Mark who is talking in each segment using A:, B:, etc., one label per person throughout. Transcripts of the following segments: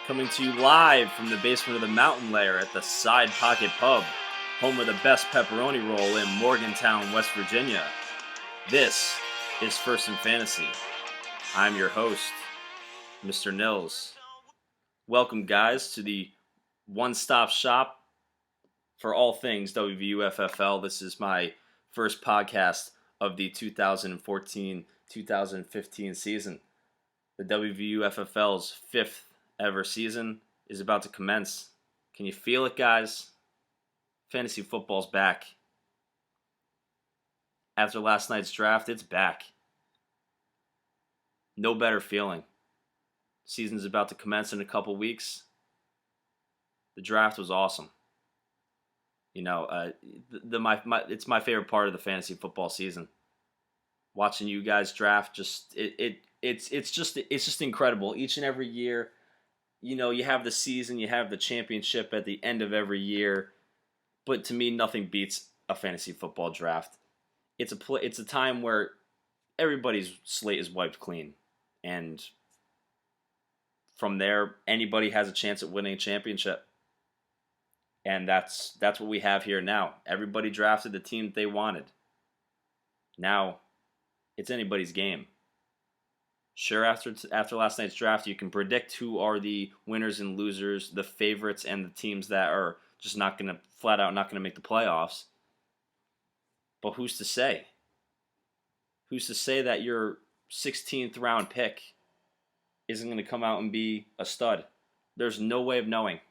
A: Coming to you live from the basement of the mountain lair at the Side Pocket Pub, home of the best pepperoni roll in Morgantown, West Virginia. This is First in Fantasy. I'm your host, Mr. Nils. Welcome, guys, to the one-stop shop for all things WVUFFL. This is my first podcast of the 2014-2015 season. The WVUFFL's fifth ever season is about to commence. Can you feel it, guys? Fantasy football's back. After last night's draft, it's back. No better feeling. Season's about to commence in a couple weeks. The draft was awesome. You know, it's my favorite part of the fantasy football season. Watching you guys draft, it's just incredible. Each and every year, you know, you have the season, you have the championship at the end of every year, but to me, nothing beats a fantasy football draft. It's a time where everybody's slate is wiped clean, and from there, anybody has a chance at winning a championship. And that's what we have here now. Everybody drafted the team that they wanted. Now, it's anybody's game. Sure, after last night's draft, you can predict who are the winners and losers, the favorites, and the teams that are just not going to make the playoffs. But who's to say? Who's to say that your 16th round pick isn't going to come out and be a stud? There's no way of knowing.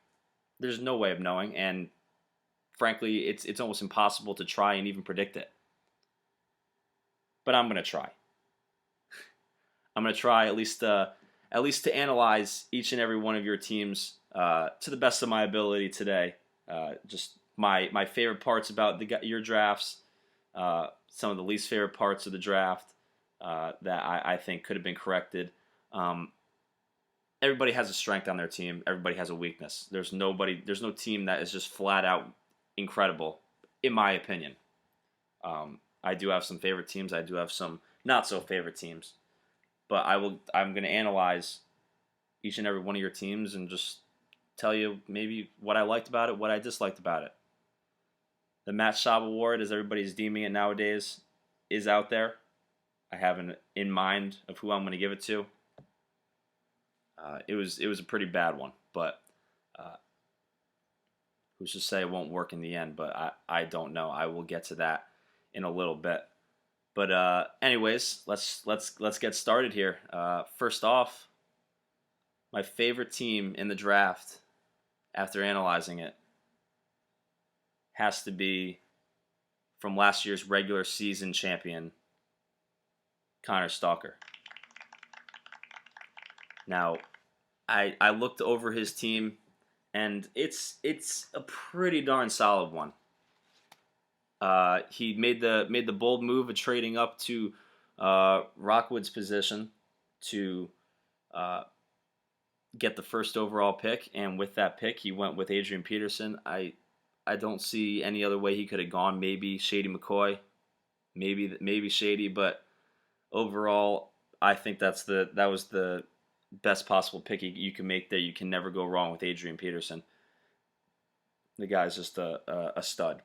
A: And frankly, it's almost impossible to try and even predict it. But I'm going to try. I'm going to try at least to analyze each and every one of your teams to the best of my ability today. Just my favorite parts about your drafts, some of the least favorite parts of the draft that I think could have been corrected. Everybody has a strength on their team. Everybody has a weakness. There's no team that is just flat out incredible, in my opinion. I do have some favorite teams. I do have some not so favorite teams. But I'm going to analyze each and every one of your teams and just tell you maybe what I liked about it, what I disliked about it. The Matt Schaub Award, as everybody's deeming it nowadays, is out there. I have in mind of who I'm going to give it to. It was a pretty bad one, but who's to say it won't work in the end? But I don't know. I will get to that in a little bit. But anyways, let's get started here. First off, my favorite team in the draft, after analyzing it, has to be from last year's regular season champion, Connor Stalker. Now, I looked over his team, and it's a pretty darn solid one. He made the bold move of trading up to Rockwood's position to get the first overall pick, and with that pick, he went with Adrian Peterson. I don't see any other way he could have gone. Maybe Shady McCoy, maybe Shady, but overall, I think that was the best possible pick you can make there. You can never go wrong with Adrian Peterson. The guy's just a stud.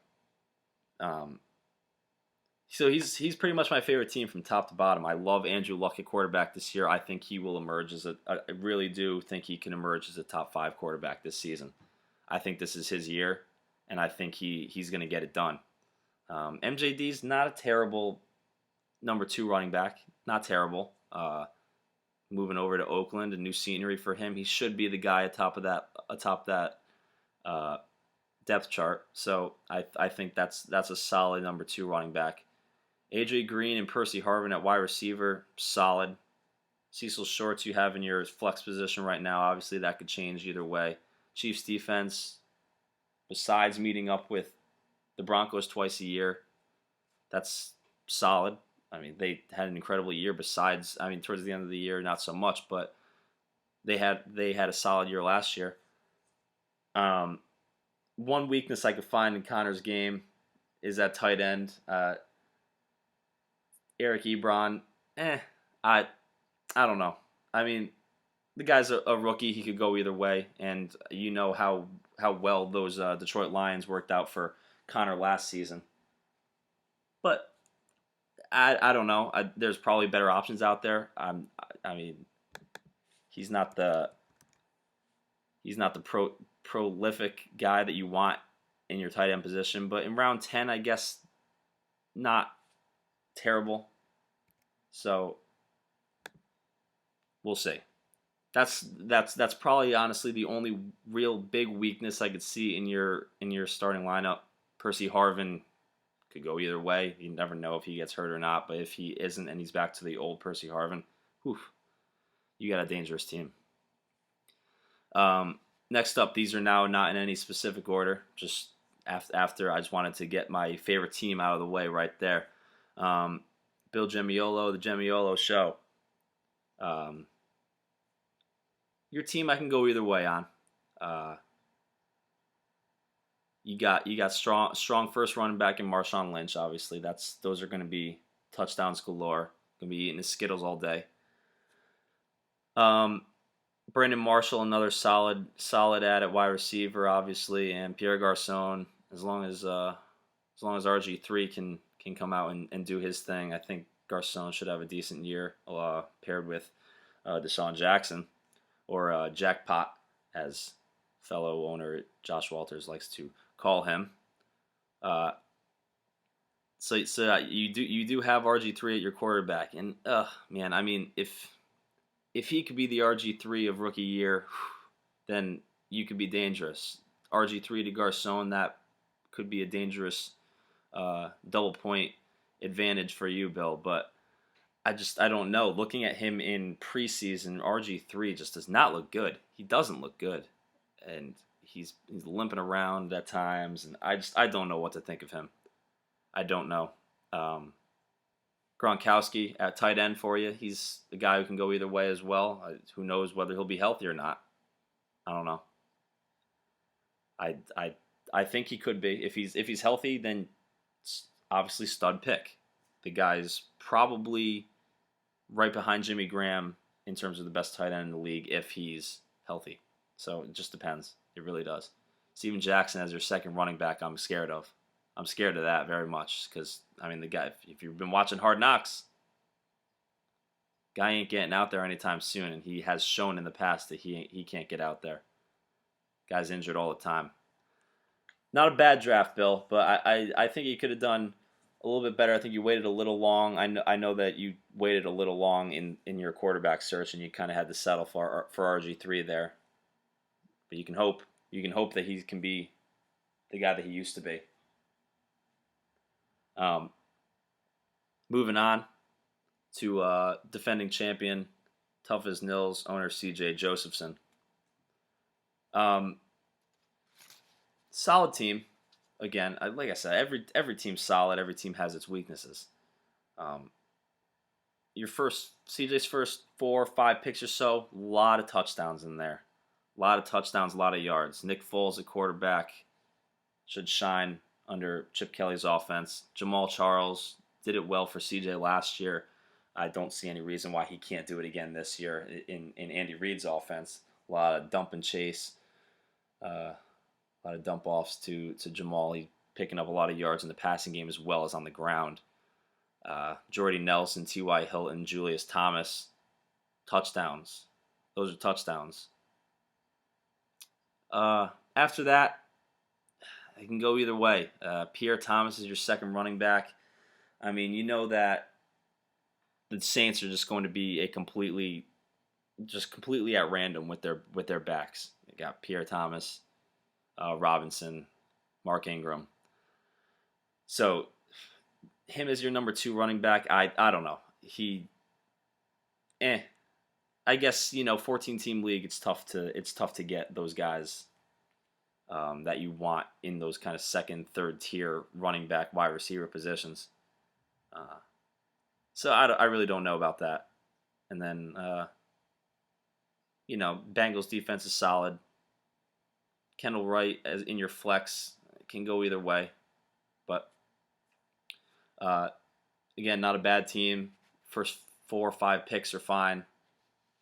A: So he's pretty much my favorite team from top to bottom. I love Andrew Luck at quarterback this year. I think he will emerge I really do think he can emerge as a top 5 quarterback this season. I think this is his year, and I think he's going to get it done. MJD's not a terrible number 2 running back. Not terrible. Moving over to Oakland, a new scenery for him. He should be the guy atop that depth chart. So I think that's a solid number 2 running back. AJ Green and Percy Harvin at wide receiver, solid. Cecil Shorts you have in your flex position right now. Obviously that could change either way. Chiefs defense, besides meeting up with the Broncos twice a year, that's solid. I mean, they had an incredible year. Besides, towards the end of the year, not so much, but they had a solid year last year. One weakness I could find in Connor's game is at tight end. Eric Ebron, I don't know. I mean, the guy's a rookie. He could go either way, and you know how well those Detroit Lions worked out for Connor last season. But I don't know. There's probably better options out there. I mean, he's not the prolific guy that you want in your tight end position. But in round 10, I guess not terrible. So we'll see. That's probably honestly the only real big weakness I could see in your starting lineup. Percy Harvin could go either way. You never know if he gets hurt or not. But if he isn't and he's back to the old Percy Harvin, whew, you got a dangerous team. Next up, these are now not in any specific order. Just after I just wanted to get my favorite team out of the way right there. Bill Gemiolo, the Gemiolo Show. Your team I can go either way on. You got strong first running back in Marshawn Lynch. Obviously, those are going to be touchdowns galore. Going to be eating his Skittles all day. Brandon Marshall, another solid ad at wide receiver, obviously, and Pierre Garçon. As long as RG3 can come out and do his thing, I think Garçon should have a decent year paired with Deshaun Jackson, or Jackpot, as fellow owner Josh Walters likes to call him. So you do have RG3 at your quarterback, and man, I mean, if he could be the RG3 of rookie year, then you could be dangerous. RG3 to Garçon, that could be a dangerous double point advantage for you, Bill. But I don't know. Looking at him in preseason, RG3 just does not look good. He doesn't look good, and he's limping around at times, and I don't know what to think of him. I don't know. Gronkowski at tight end for you. He's the guy who can go either way as well. Who knows whether he'll be healthy or not? I don't know. I think he could be. If he's healthy, then it's obviously stud pick. The guy's probably right behind Jimmy Graham in terms of the best tight end in the league if he's healthy. So it just depends. It really does. Steven Jackson as your second running back, I'm scared of. I'm scared of that very much because, I mean, the guy, if you've been watching Hard Knocks, guy ain't getting out there anytime soon, and he has shown in the past that he can't get out there. Guy's injured all the time. Not a bad draft, Bill, but I think you could have done a little bit better. I think you waited a little long. I know that you waited a little long in your quarterback search, and you kind of had to settle for RG3 there. But you can hope that he can be the guy that he used to be. Moving on to defending champion, tough as Nils owner C.J. Josephson. Solid team. Again, like I said, every team's solid. Every team has its weaknesses. CJ's first 4 or 5 picks or so, a lot of touchdowns in there. A lot of touchdowns, a lot of yards. Nick Foles at quarterback should shine under Chip Kelly's offense. Jamal Charles did it well for CJ last year. I don't see any reason why he can't do it again this year in Andy Reid's offense. A lot of dump and chase, a lot of dump offs to Jamal. He's picking up a lot of yards in the passing game as well as on the ground. Jordy Nelson, T.Y. Hilton, Julius Thomas, touchdowns. Those are touchdowns. After that, it can go either way. Pierre Thomas is your second running back. I mean, you know that the Saints are just going to be completely at random with their backs. They got Pierre Thomas, Robinson, Mark Ingram. So him as your number 2 running back, I don't know. I guess 14-team league. It's tough to get those guys that you want in those kind of second, third tier running back, wide receiver positions. So I really don't know about that. And then Bengals defense is solid. Kendall Wright as in your flex can go either way, but again, not a bad team. First 4 or 5 picks are fine.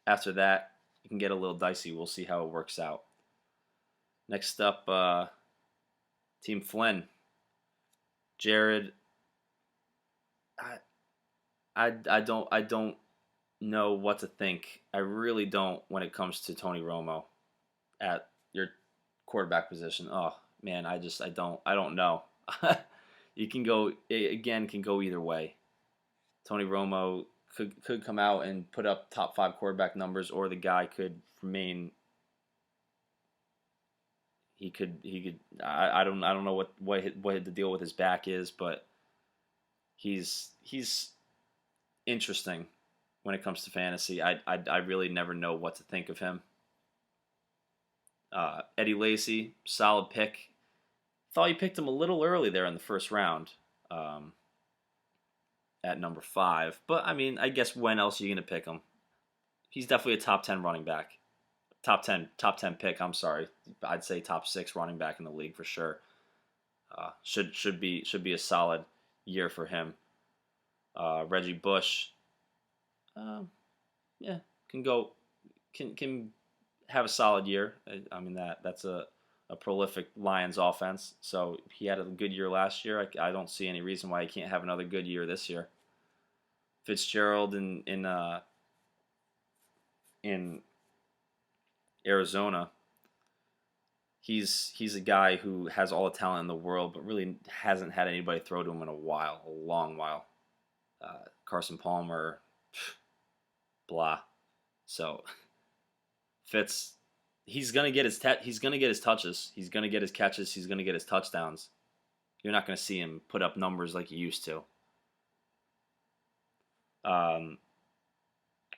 A: After that, it can get a little dicey. We'll see how it works out. Next up, Team Flynn. Jared, I don't know what to think. I really don't when it comes to Tony Romo at your quarterback position. Oh man, I don't know. You can go again. Can go either way. Tony Romo could come out and put up top 5 quarterback numbers, or the guy could remain. He could. I don't know what the deal with his back is, but he's interesting when it comes to fantasy. I really never know what to think of him. Eddie Lacy, solid pick. Thought you picked him a little early there in the first round, at number 5. But I mean, I guess when else are you going to pick him? He's definitely a top 10 running back. Top 10 pick. I'm sorry, I'd say top 6 running back in the league for sure. Should be a solid year for him. Reggie Bush, yeah, can have a solid year. I mean that's a prolific Lions offense. So he had a good year last year. I don't see any reason why he can't have another good year this year. Fitzgerald in Arizona. He's a guy who has all the talent in the world, but really hasn't had anybody throw to him in a long while. Carson Palmer, blah. So Fitz, he's gonna get his he's gonna get his touches, he's gonna get his catches, he's gonna get his touchdowns. You're not gonna see him put up numbers like he used to.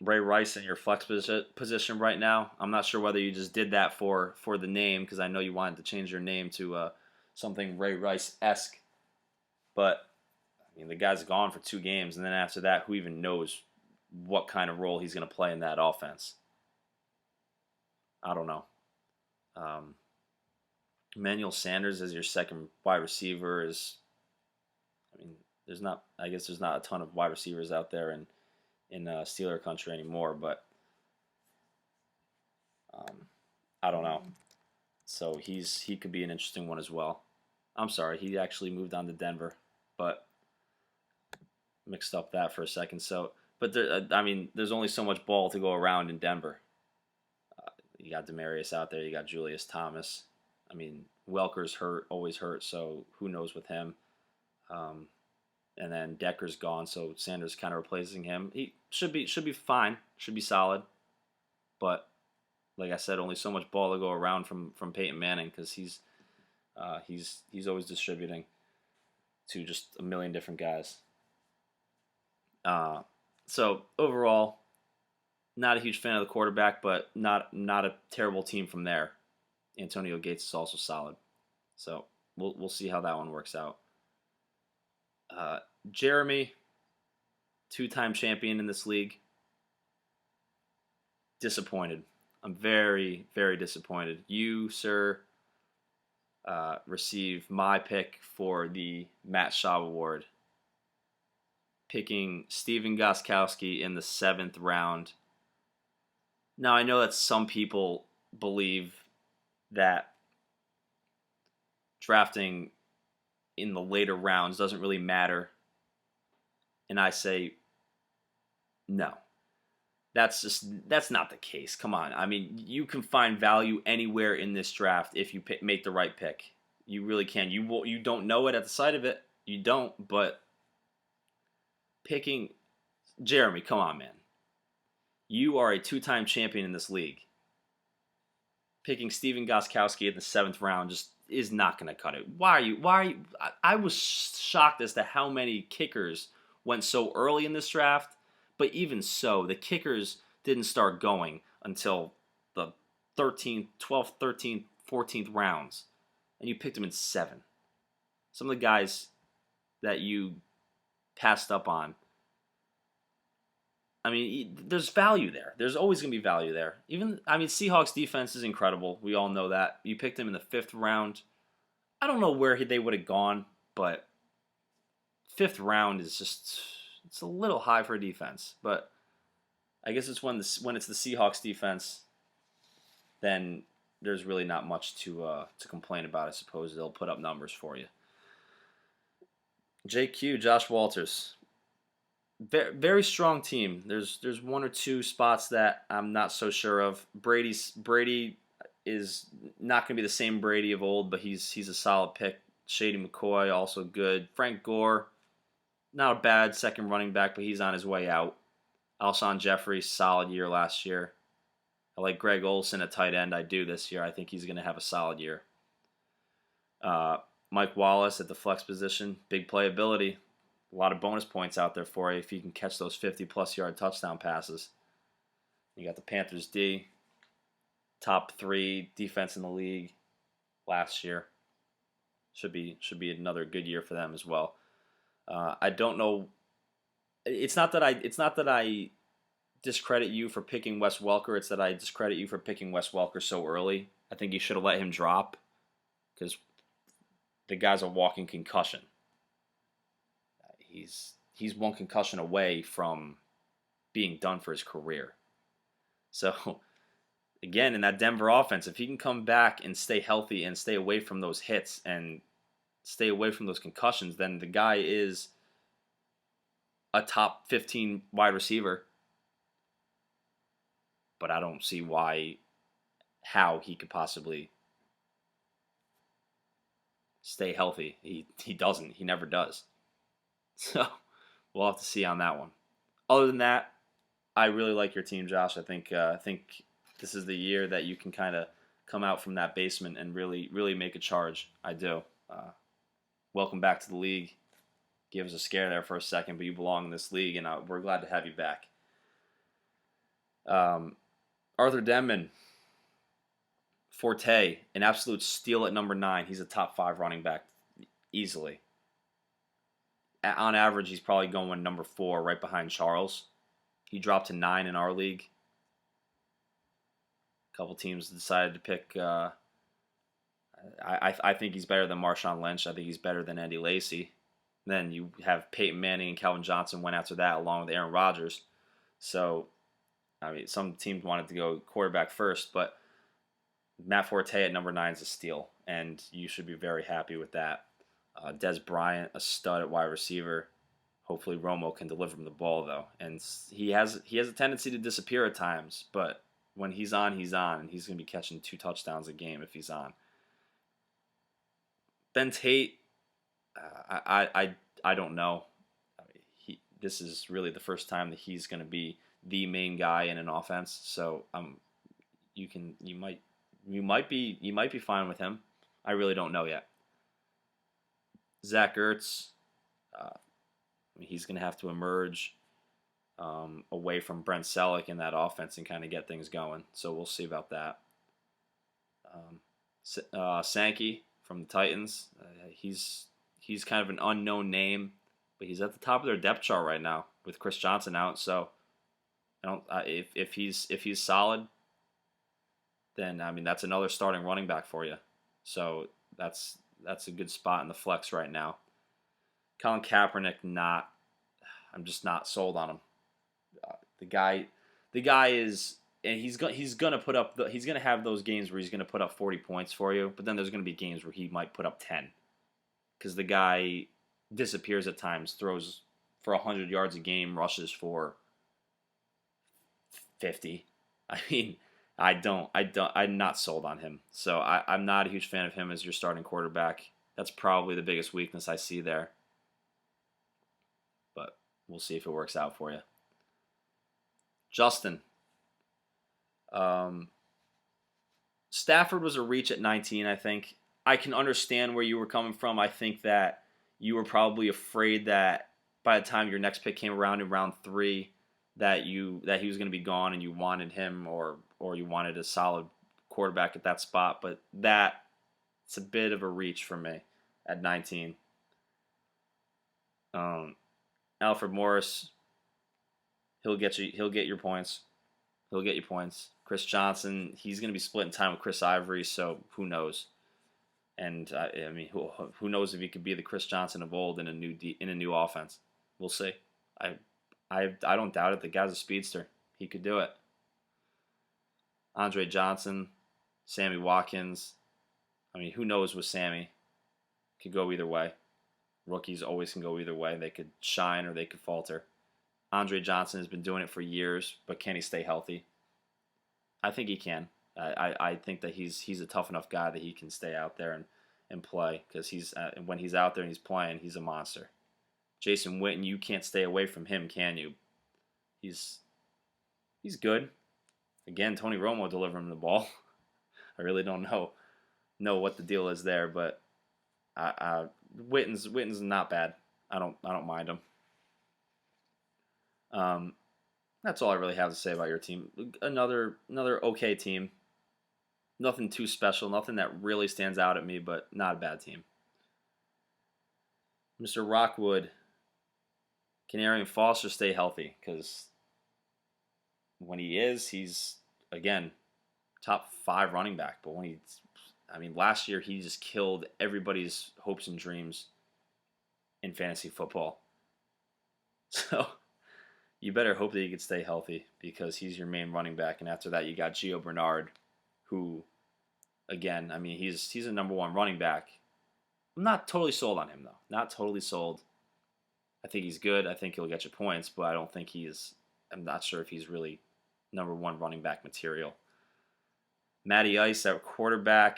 A: Ray Rice in your flex position right now. I'm not sure whether you just did that for the name, because I know you wanted to change your name to something Ray Rice-esque. But, I mean, the guy's gone for 2 games, and then after that, who even knows what kind of role he's going to play in that offense? I don't know. Emmanuel Sanders as your second wide receiver is, I mean, there's not a ton of wide receivers out there in Steeler country anymore, but I don't know. So he could be an interesting one as well. I'm sorry, he actually moved on to Denver, but mixed up that for a second. So, but there's only so much ball to go around in Denver. You got Demaryius out there, you got Julius Thomas. I mean, Welker's hurt, always hurt, so who knows with him. And then Decker's gone, so Sanders kind of replacing him. He should be fine, should be solid. But like I said, only so much ball to go around from Peyton Manning, because he's always distributing to just a million different guys. So overall, not a huge fan of the quarterback, but not a terrible team from there. Antonio Gates is also solid, so we'll see how that one works out. Jeremy, 2-time champion in this league. Disappointed. I'm very, very disappointed. You, sir, receive my pick for the Matt Schaub Award, picking Stephen Gostkowski in the 7th round. Now, I know that some people believe that drafting in the later rounds doesn't really matter. And I say, no. That's not the case. Come on. I mean, you can find value anywhere in this draft if you make the right pick. You really can. You don't know it at the sight of it. You don't, but picking Jeremy, come on, man. You are a 2-time champion in this league. Picking Stephen Gostkowski in the 7th round just is not going to cut it. Why are you? I was shocked as to how many kickers went so early in this draft, but even so, the kickers didn't start going until the 13th, 12th, 13th, 14th rounds, and you picked them in 7. Some of the guys that you passed up on, I mean, there's value there. There's always going to be value there. Seahawks defense is incredible. We all know that. You picked them in the 5th round. I don't know where they would have gone, but 5th round is just, it's a little high for a defense. But I guess it's when it's the Seahawks defense, then there's really not much to complain about. I suppose they'll put up numbers for you. JQ, Josh Walters, very, very strong team. There's one or two spots that I'm not so sure of. Brady is not going to be the same Brady of old, but he's a solid pick. Shady McCoy also good. Frank Gore, not a bad second running back, but he's on his way out. Alshon Jeffrey, solid year last year. I like Greg Olsen at tight end. I do this year. I think he's going to have a solid year. Mike Wallace at the flex position, big playability. A lot of bonus points out there for you if you can catch those 50-plus yard touchdown passes. You got the Panthers D, top 3 defense in the league last year. Should be another good year for them as well. I don't know. It's not that I discredit you for picking Wes Welker. It's that I discredit you for picking Wes Welker so early. I think you should have let him drop because the guy's a walking concussion. He's one concussion away from being done for his career. So, again, in that Denver offense, if he can come back and stay healthy and stay away from those hits and stay away from those concussions, then the guy is a top 15 wide receiver. But I don't see how he could possibly stay healthy. He doesn't. He never does. So we'll have to see on that one. Other than that, I really like your team, Josh. I think this is the year that you can kind of come out from that basement and really make a charge. I do. Welcome back to the league. Give us a scare there for a second, but you belong in this league, and we're glad to have you back. Arthur Denman, Forte, an absolute steal at number 9. He's a top 5 running back easily. On average, he's probably going number 4 right behind Charles. He dropped to 9 in our league. A couple teams decided to pick. I think he's better than Marshawn Lynch. I think he's better than Andy Lacy. Then you have Peyton Manning and Calvin Johnson went after that along with Aaron Rodgers. So, I mean, some teams wanted to go quarterback first, but Matt Forte at number 9 is a steal, and you should be very happy with that. Des Bryant, a stud at wide receiver. Hopefully Romo can deliver him the ball, though. And he has a tendency to disappear at times, but when he's on, and he's going to be catching 2 touchdowns a game if he's on. Ben Tate, I don't know. This is really the first time that he's going to be the main guy in an offense, so you might be fine with him. I really don't know yet. Zach Ertz, he's going to have to emerge away from Brent Selleck in that offense and kind of get things going. So we'll see about that. Sankey from the Titans, he's kind of an unknown name, but he's at the top of their depth chart right now with Chris Johnson out. So if he's solid, then I mean that's another starting running back for you. So that's a good spot in the flex right now. Colin Kaepernick, I'm just not sold on him. The guy is, and he's gonna have those games where he's gonna put up 40 points for you, but then there's gonna be games where he might put up 10, because the guy disappears at times, throws for 100 yards a game, rushes for 50. I mean, I'm not sold on him. So I'm not a huge fan of him as your starting quarterback. That's probably the biggest weakness I see there. But we'll see if it works out for you. Justin. Stafford was a reach at 19, I think. I can understand where you were coming from. I think that you were probably afraid that by the time your next pick came around in round 3, that he was going to be gone and you wanted him or you wanted a solid quarterback at that spot. But it's a bit of a reach for me at 19. Alfred Morris, he'll get your points. He'll get you points. Chris Johnson, he's going to be splitting time with Chris Ivory, so who knows? And I mean, who knows if he could be the Chris Johnson of old in a new offense? We'll see. I don't doubt it. The guy's a speedster. He could do it. Andre Johnson, Sammy Watkins. I mean, who knows with Sammy? Could go either way. Rookies always can go either way. They could shine or they could falter. Andre Johnson has been doing it for years, but can he stay healthy? I think he can. I think that he's a tough enough guy that he can stay out there and play, because when he's out there and he's playing, he's a monster. Jason Witten, you can't stay away from him, can you? He's good. Again, Tony Romo delivering him the ball. I really don't know what the deal is there, but Witten's not bad. I don't mind him. That's all I really have to say about your team. Another okay team. Nothing too special. Nothing that really stands out at me, but not a bad team. Mr. Rockwood, can Arian Foster stay healthy? Because when he is, he's, again, top 5 running back. But last year he just killed everybody's hopes and dreams in fantasy football. So you better hope that he can stay healthy, because he's your main running back. And after that, you got Gio Bernard, who, again, he's a number 1 running back. I'm not totally sold on him, though. Not totally sold. I think he's good. I think he'll get you points, but I don't think I'm not sure if he's really number 1 running back material. Matty Ice at quarterback,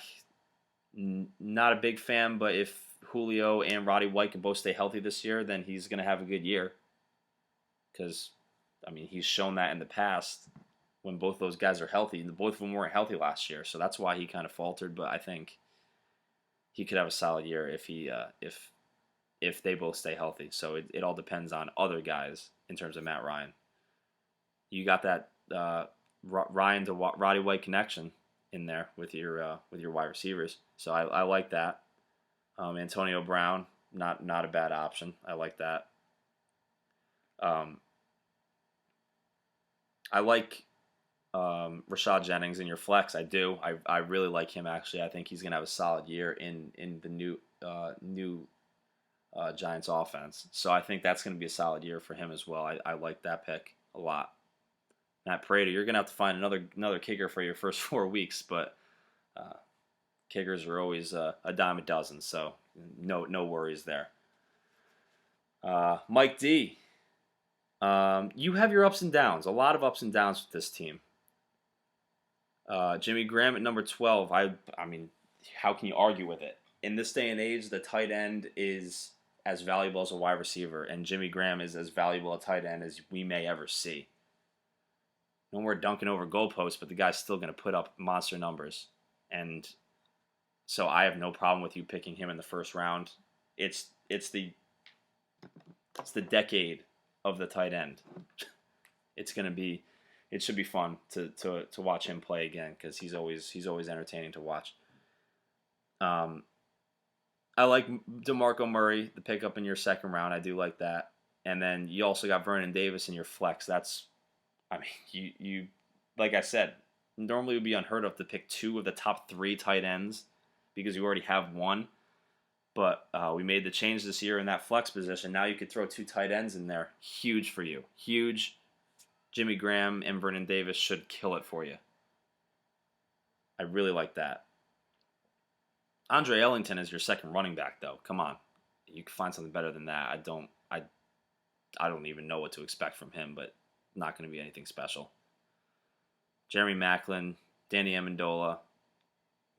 A: not a big fan, but if Julio and Roddy White can both stay healthy this year, then he's going to have a good year. Because, he's shown that in the past when both those guys are healthy. Both of them weren't healthy last year, so that's why he kind of faltered. But I think he could have a solid year if they both stay healthy. So it all depends on other guys in terms of Matt Ryan. You got that Ryan to Roddy White connection in there with your wide receivers. So I like that. Antonio Brown, not a bad option. I like that. I like Rashad Jennings in your flex. I do. I really like him, actually. I think he's going to have a solid year in the new Giants offense. So I think that's going to be a solid year for him as well. I like that pick a lot. Matt Prater, you're going to have to find another kicker for your first 4 weeks, but kickers are always a dime a dozen, so no worries there. Mike D, you have your ups and downs, a lot of ups and downs with this team. Jimmy Graham at number 12. I mean, how can you argue with it? In this day and age, the tight end is as valuable as a wide receiver, and Jimmy Graham is as valuable a tight end as we may ever see. No more dunking over goalposts, but the guy's still going to put up monster numbers. And so I have no problem with you picking him in the first round. It's the decade of the tight end. It should be fun to watch him play again, because he's always entertaining to watch. I like DeMarco Murray, the pickup in your second round. I do like that. And then you also got Vernon Davis in your flex. You like I said, normally it would be unheard of to pick 2 of the top 3 tight ends, because you already have one. But we made the change this year in that flex position. Now you could throw 2 tight ends in there. Huge for you. Huge. Jimmy Graham and Vernon Davis should kill it for you. I really like that. Andre Ellington is your second running back, though. Come on. You can find something better than that. I don't even know what to expect from him, but not going to be anything special. Jeremy Maclin, Danny Amendola.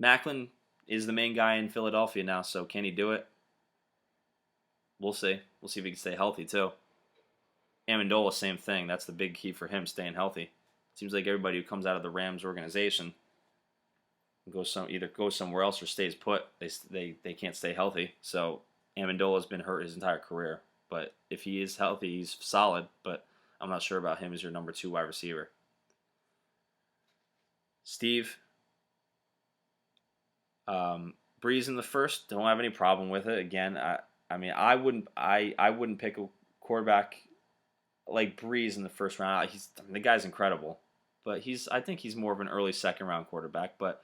A: Maclin is the main guy in Philadelphia now, so can he do it? We'll see. We'll see if he can stay healthy, too. Amendola, same thing. That's the big key for him, staying healthy. Seems like everybody who comes out of the Rams organization either goes somewhere else or stays put. They can't stay healthy. So Amendola's been hurt his entire career. But if he is healthy, he's solid. But I'm not sure about him as your number 2 wide receiver. Steve, Breeze in the first, don't have any problem with it. Again, I wouldn't pick a quarterback like Breeze in the first round. The guy's incredible, but I think he's more of an early second round quarterback. But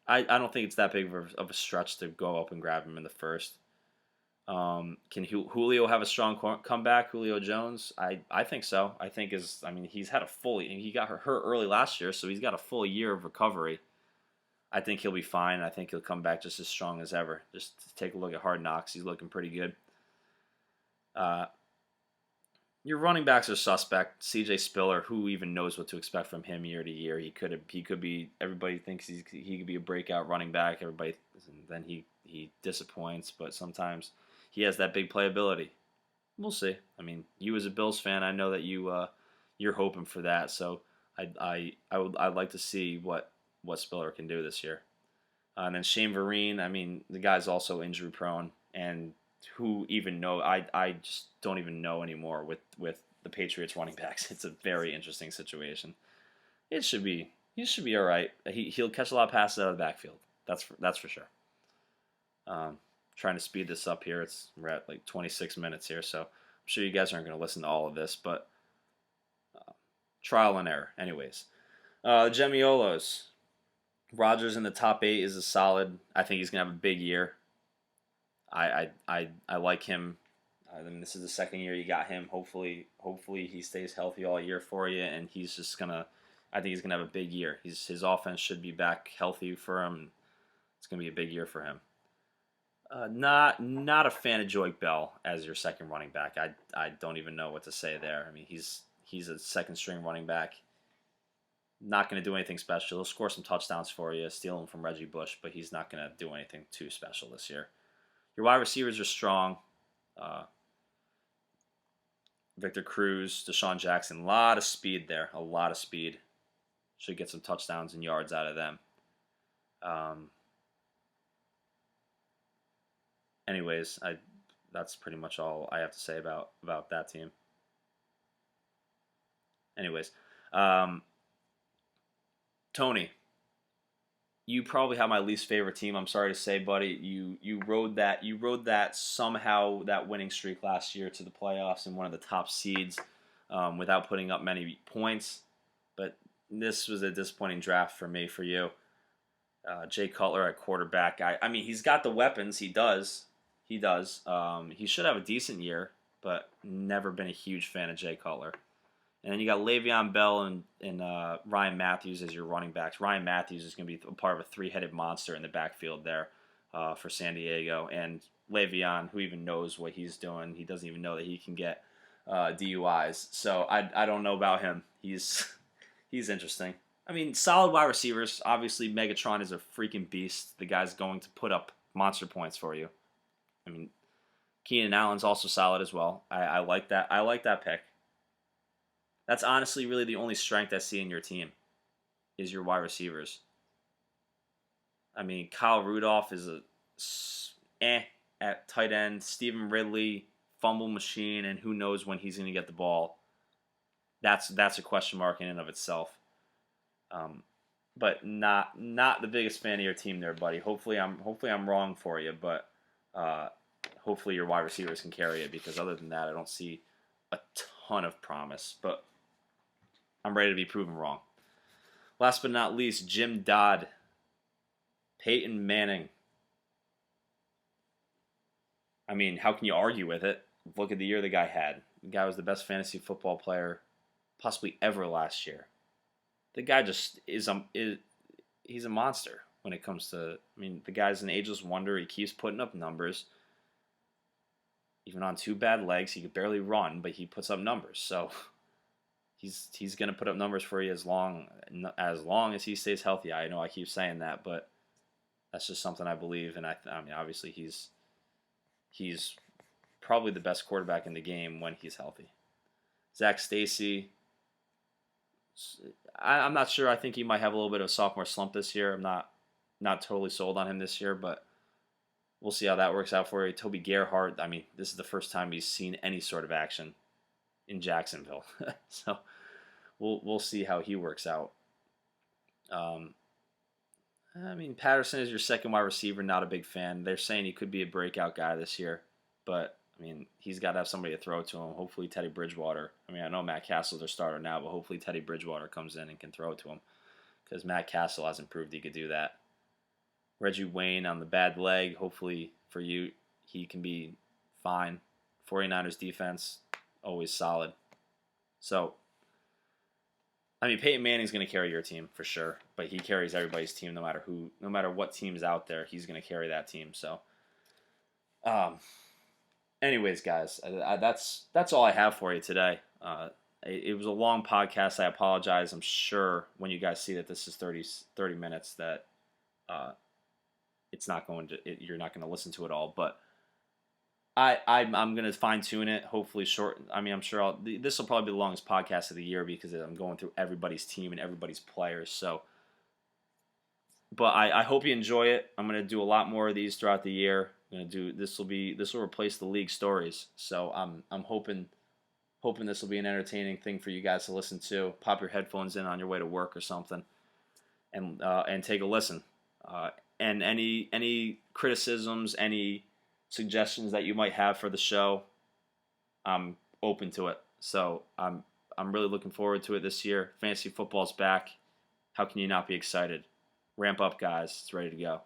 A: I don't think it's that big of a stretch to go up and grab him in the first. Can Julio have a strong comeback? Julio Jones, I think so. He's had he got hurt early last year, so he's got a full year of recovery. I think he'll be fine. I think he'll come back just as strong as ever. Just to take a look at Hard Knocks, he's looking pretty good. Your running backs are suspect. C.J. Spiller, who even knows what to expect from him year to year? He could be. Everybody thinks he could be a breakout running back. Everybody, and then he disappoints. But sometimes he has that big playability. We'll see. I mean, you as a Bills fan, I know that you're hoping for that. So I'd like to see what Spiller can do this year. And then Shane Vereen, I mean, the guy's also injury prone, and who even know? I just don't even know anymore with the Patriots running backs. It's a very interesting situation. He should be all right. He'll catch a lot of passes out of the backfield. That's for sure. Trying to speed this up here. We're at like 26 minutes here, so I'm sure you guys aren't going to listen to all of this, but trial and error. Anyways, Gemiolos. Rodgers in the top 8 is a solid. I think he's going to have a big year. I like him. I mean, this is the second year you got him. Hopefully he stays healthy all year for you, and he's just gonna. I think he's gonna have a big year. His offense should be back healthy for him. It's gonna be a big year for him. Not a fan of Joique Bell as your second running back. I don't even know what to say there. I mean, he's a second string running back. Not going to do anything special. He'll score some touchdowns for you, steal him from Reggie Bush, but he's not going to do anything too special this year. Your wide receivers are strong. Victor Cruz, Deshaun Jackson, a lot of speed there. A lot of speed. Should get some touchdowns and yards out of them. Anyways, that's pretty much all I have to say about that team. Anyways, Tony, you probably have my least favorite team. I'm sorry to say, buddy. You rode that somehow that winning streak last year to the playoffs and one of the top seeds without putting up many points. But this was a disappointing draft for me, for you. Jay Cutler at quarterback. I mean, he's got the weapons. He does. He should have a decent year, but never been a huge fan of Jay Cutler. And then you got Le'Veon Bell and Ryan Matthews as your running backs. Ryan Matthews is going to be a part of a three-headed monster in the backfield there for San Diego. And Le'Veon, who even knows what he's doing, he doesn't even know that he can get DUIs. So I don't know about him. He's interesting. I mean, solid wide receivers. Obviously, Megatron is a freaking beast. The guy's going to put up monster points for you. I mean, Keenan Allen's also solid as well. I like that. I like that pick. That's honestly really the only strength I see in your team is your wide receivers. I mean, Kyle Rudolph is at tight end. Stephen Ridley, fumble machine, and who knows when he's going to get the ball. That's a question mark in and of itself. But not the biggest fan of your team there, buddy. Hopefully I'm wrong for you, but hopefully your wide receivers can carry it, because other than that, I don't see a ton of promise. But I'm ready to be proven wrong. Last but not least, Jim Dodd. Peyton Manning. I mean, how can you argue with it? Look at the year the guy had. The guy was the best fantasy football player possibly ever last year. The guy just he's a monster when it comes to, I mean, the guy's an ageless wonder. He keeps putting up numbers. Even on 2 bad legs, he could barely run, but he puts up numbers. So he's going to put up numbers for you as long as he stays healthy. I know I keep saying that, but that's just something I believe. And I mean, obviously he's probably the best quarterback in the game when he's healthy. Zach Stacy, I'm not sure. I think he might have a little bit of a sophomore slump this year. I'm not totally sold on him this year, but we'll see how that works out for you. Toby Gerhart, I mean, this is the first time he's seen any sort of action in Jacksonville. So we'll see how he works out. I mean, Patterson is your second wide receiver. Not a big fan. They're saying he could be a breakout guy this year, but I mean, he's got to have somebody to throw to him. Hopefully Teddy Bridgewater. I mean, I know Matt Castle's their starter now, but hopefully Teddy Bridgewater comes in and can throw it to him, because Matt Castle hasn't proved he could do that. Reggie Wayne on the bad leg. Hopefully for you, he can be fine. 49ers defense, always solid. So I mean, Peyton Manning's going to carry your team for sure, but he carries everybody's team no matter what team's out there. He's going to carry that team. So, um, anyways, guys, that's all I have for you today. It was a long podcast. I apologize. I'm sure when you guys see that this is 30 minutes that it's not going to you're not going to listen to it all, but I'm going to fine tune it. Hopefully, short. I mean, I'm sure this will probably be the longest podcast of the year because I'm going through everybody's team and everybody's players. So, but I hope you enjoy it. I'm going to do a lot more of these throughout the year. I'm going to do this will replace the league stories. So I'm hoping this will be an entertaining thing for you guys to listen to. Pop your headphones in on your way to work or something, and take a listen. And any criticisms, any suggestions that you might have for the show, I'm open to it. So I'm really looking forward to it this year. Fantasy football's back. How can you not be excited? Ramp up, guys. It's ready to go.